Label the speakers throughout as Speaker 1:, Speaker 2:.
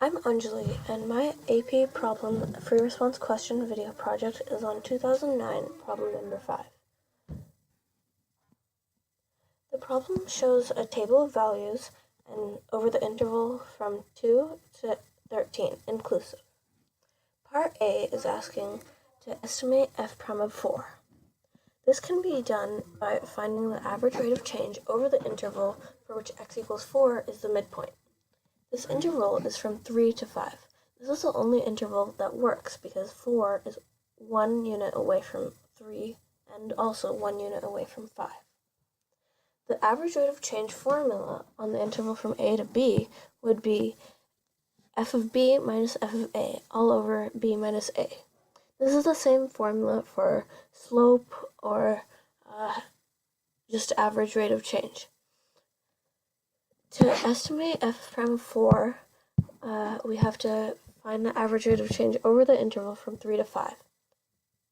Speaker 1: I'm Anjali, and my AP problem free response question video project is on 2009 problem number 5. The problem shows a table of values and over the interval from 2 to 13 inclusive. Part A is asking to estimate f prime of 4. This can be done by finding the average rate of change over the interval for which x equals 4 is the midpoint. This interval is from 3 to 5. This is the only interval that works because 4 is 1 unit away from 3 and also 1 unit away from 5. The average rate of change formula on the interval from A to B would be f of b minus f of a all over b minus a. This is the same formula for slope or just average rate of change. To estimate f prime of 4, we have to find the average rate of change over the interval from 3 to 5.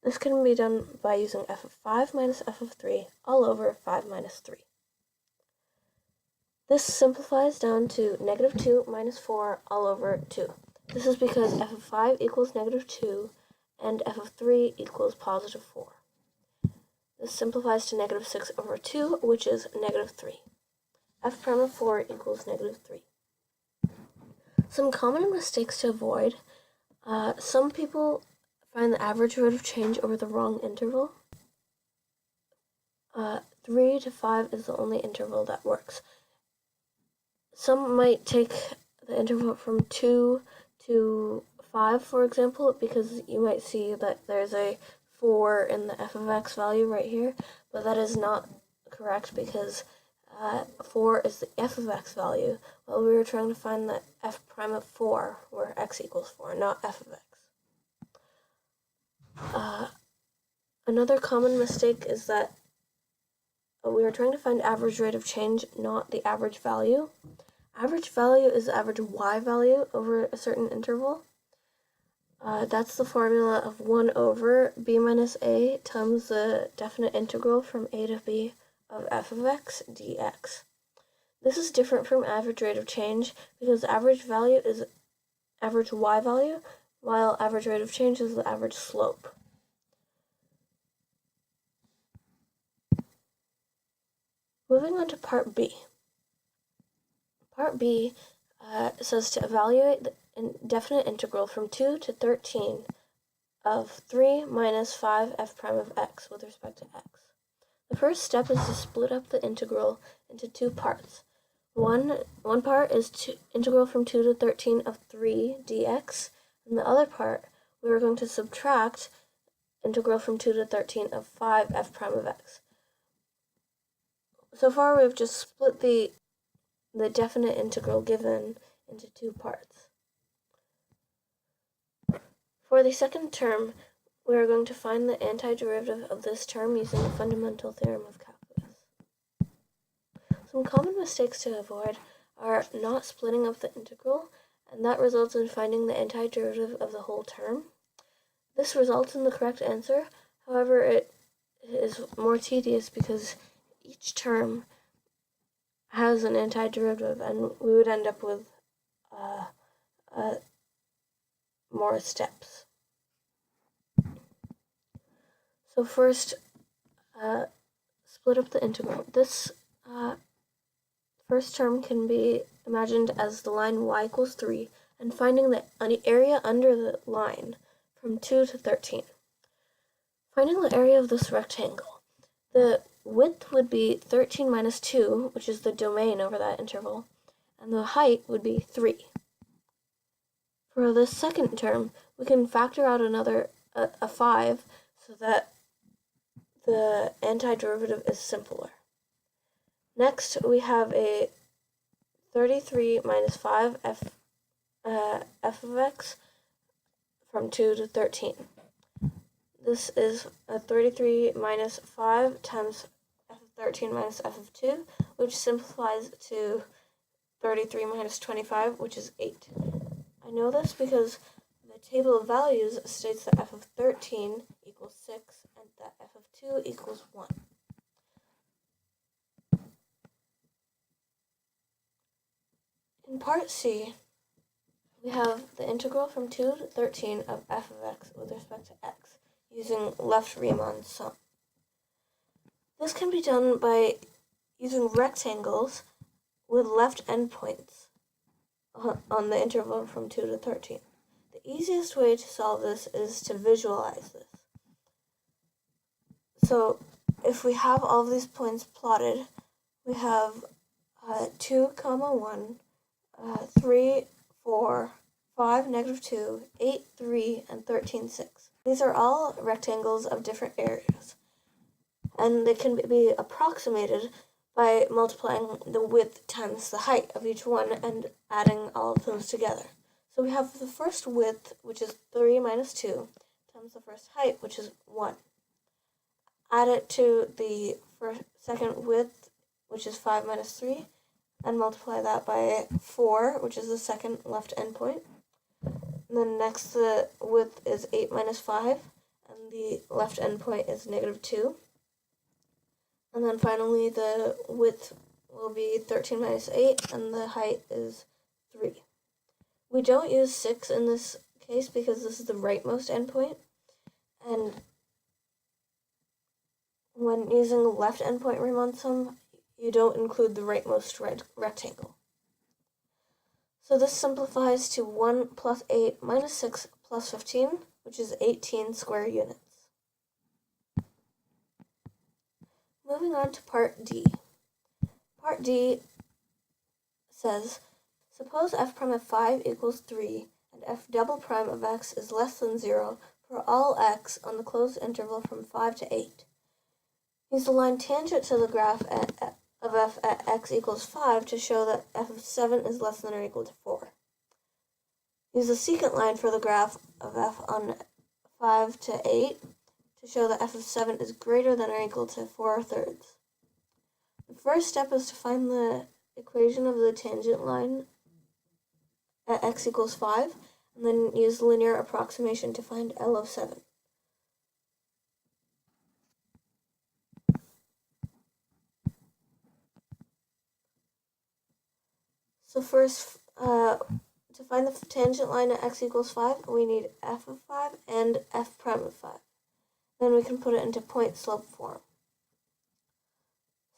Speaker 1: This can be done by using f of 5 minus f of 3 all over 5 minus 3. This simplifies down to negative 2 minus 4 all over 2. This is because f of 5 equals negative 2 and f of 3 equals positive 4. This simplifies to negative 6 over 2, which is negative 3. F prime of 4 equals negative 3. Some common mistakes to avoid. Some people find the average rate of change over the wrong interval. 3 to 5 is the only interval that works. Some might take the interval from 2 to 5, for example, because you might see that there's a 4 in the f of x value right here, but that is not correct because 4 is the f of x value, while we were trying to find the f prime of 4, where x equals 4, not f of x. Another common mistake is that we are trying to find average rate of change, not the average value. Average value is the average y value over a certain interval. That's the formula of 1 over b minus a times the definite integral from a to b of f of x dx. This is different from average rate of change because average value is average y value, while average rate of change is the average slope. Moving on to part B. Part B says to evaluate the definite integral from 2 to 13 of 3 minus 5 f prime of x with respect to x. The first step is to split up the integral into two parts. One part is integral from 2 to 13 of 3 dx, and the other part we are going to subtract integral from 2 to 13 of 5 f prime of x. So far we've just split the definite integral given into two parts. For the second term, we are going to find the antiderivative of this term using the fundamental theorem of calculus. Some common mistakes to avoid are not splitting up the integral, and that results in finding the antiderivative of the whole term. This results in the correct answer, however it is more tedious because each term has an antiderivative and we would end up with more steps. So first, split up the integral. This first term can be imagined as the line y equals 3 and finding the area under the line from 2 to 13. Finding the area of this rectangle. The width would be 13 minus 2, which is the domain over that interval, and the height would be 3. For the second term, we can factor out a 5 so that the antiderivative is simpler. Next, we have a 33 minus 5 f of x from 2 to 13. This is a 33 minus 5 times f of 13 minus f of 2, which simplifies to 33 minus 25, which is 8. I know this because the table of values states that f of 13 equals 6 and that f of 2 equals 1. In part C, we have the integral from 2 to 13 of f of x with respect to x using left Riemann sum. This can be done by using rectangles with left endpoints on the interval from 2 to 13. The easiest way to solve this is to visualize this. So if we have all of these points plotted, we have 2, 1, 3, 4, 5, -2, 8, 3, and 13, 6. These are all rectangles of different areas, and they can be approximated by multiplying the width times the height of each one and adding all of those together. So we have the first width, which is 3 minus 2, times the first height, which is 1. Add it to the second width, which is 5 minus 3, and multiply that by 4, which is the second left endpoint. And then next, the width is 8 minus 5, and the left endpoint is -2. And then finally, the width will be 13 minus 8, and the height is 3. We don't use 6 in this case because this is the rightmost endpoint, and when using the left endpoint Riemann sum, you don't include the rightmost rectangle. So this simplifies to 1 plus 8 minus 6 plus 15, which is 18 square units. Moving on to part D. Part D says, suppose f prime of 5 equals 3 and f double prime of x is less than 0 for all x on the closed interval from 5 to 8. Use the line tangent to the graph of f at x equals 5 to show that f of 7 is less than or equal to 4. Use the secant line for the graph of f on 5 to 8 to show that f of 7 is greater than or equal to 4/3. The first step is to find the equation of the tangent line at x equals 5, and then use linear approximation to find L of 7. So first, to find the tangent line at x equals 5, we need f of 5 and f prime of 5. Then we can put it into point slope form.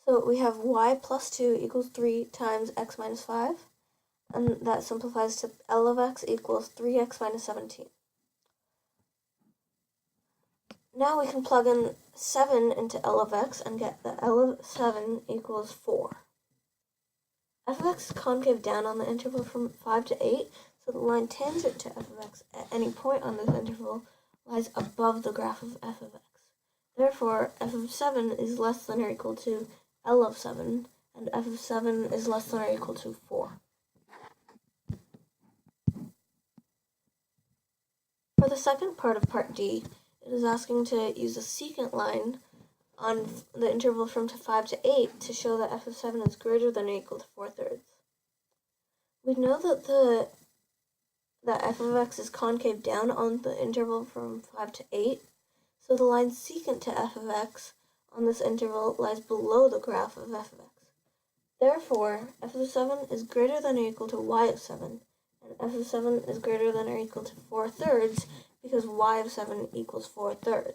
Speaker 1: So we have y plus 2 equals 3 times x minus 5, and that simplifies to L of x equals 3x minus 17. Now we can plug in 7 into L of x and get that L of 7 equals 4. F of x is concave down on the interval from 5 to 8, so the line tangent to f of x at any point on this interval lies above the graph of f of x. Therefore, f of 7 is less than or equal to L of 7, and f of 7 is less than or equal to 4. For the second part of part D, it is asking to use a secant line on the interval from 5 to 8 to show that f of 7 is greater than or equal to 4/3. We know that f of x is concave down on the interval from 5 to 8, so the line secant to f of x on this interval lies below the graph of f of x. Therefore, f of 7 is greater than or equal to y of 7, and f of 7 is greater than or equal to 4/3 because y of 7 equals 4/3.